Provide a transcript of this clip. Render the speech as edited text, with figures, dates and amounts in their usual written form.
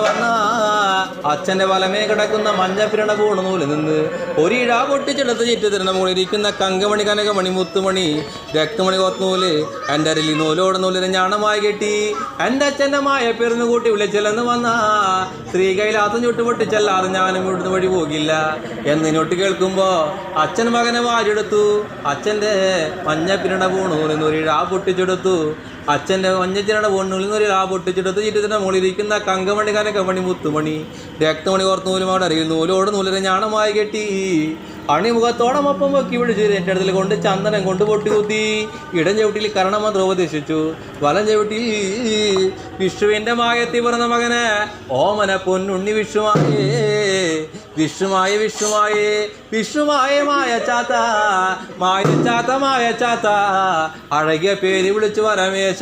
വന്ന അച്ഛന്റെ വലമേ കിടക്കുന്ന മഞ്ഞപ്പിരണ പൂണ നൂല് നിന്ന് ഒരിഴ പൊട്ടിച്ചെടുത്ത് ചുറ്റത്തിരണ മുകളിരിക്കുന്ന കങ്കമണി കനകമണി മുത്തുമണി രക്തമണി കൊത്തുനൂല് എൻ്റെ അരലി നൂലോട് നൂലിന് ഞാണമായി കെട്ടി എൻ്റെ അച്ഛൻ്റെ മായ പെരുന്ന് കൂട്ടി വിളിച്ചില്ലെന്ന് വന്ന സ്ത്രീ കൈലാസം ചുട്ടുപൊട്ടിച്ചല്ലാതെ ഞാനും ഇവിടുന്ന് വഴി പോകില്ല എന്നിനൊട്ട് കേൾക്കുമ്പോ അച്ഛൻ മകനെ വാരിയെടുത്തു. അച്ഛൻ്റെ മഞ്ഞപ്പിരണ പൂണൂലിൽ നിന്ന് ഒരിഴ പൊട്ടിച്ചെടുത്തു. അച്ഛൻ്റെ മഞ്ഞച്ചിരണ പൊണ്ണുള്ളിൽ നിന്ന് ഒരിഴ പൊട്ടിച്ചെടുത്ത് ചുറ്റത്തിൻ്റെ മുകളിരിക്കുന്ന കങ്കമണി കനകമണി മുത്തുമണി രക്തമണി കോർത്ത് നൂലും അവിടെ അറിയിൽ നൂലോട് നൂലിനെ ഞാണമായി കെട്ടി അണിമുഖത്തോടെ ഒപ്പം പൊക്കി പിടിച്ച് എൻ്റെ അടുത്തിൽ കൊണ്ട് ചന്ദനം കൊണ്ട് പൊട്ടി കുത്തി. ഇടം ചവിട്ടിൽ കരണമന്ത്രം ഉപദേശിച്ചു. വലം ചവിട്ടിൽ വിഷുവിൻ്റെ മായത്തി പിറന്ന മകന് ഓമന പൊന്നുണ്ണി വിഷുമായേ വിഷുമായ വിഷുമായേ വിഷുമായ മായ ചാത്ത മായ ചാത്ത മായ ചാത്ത അഴകിയ പേര് വിളിച്ചു വരമേശ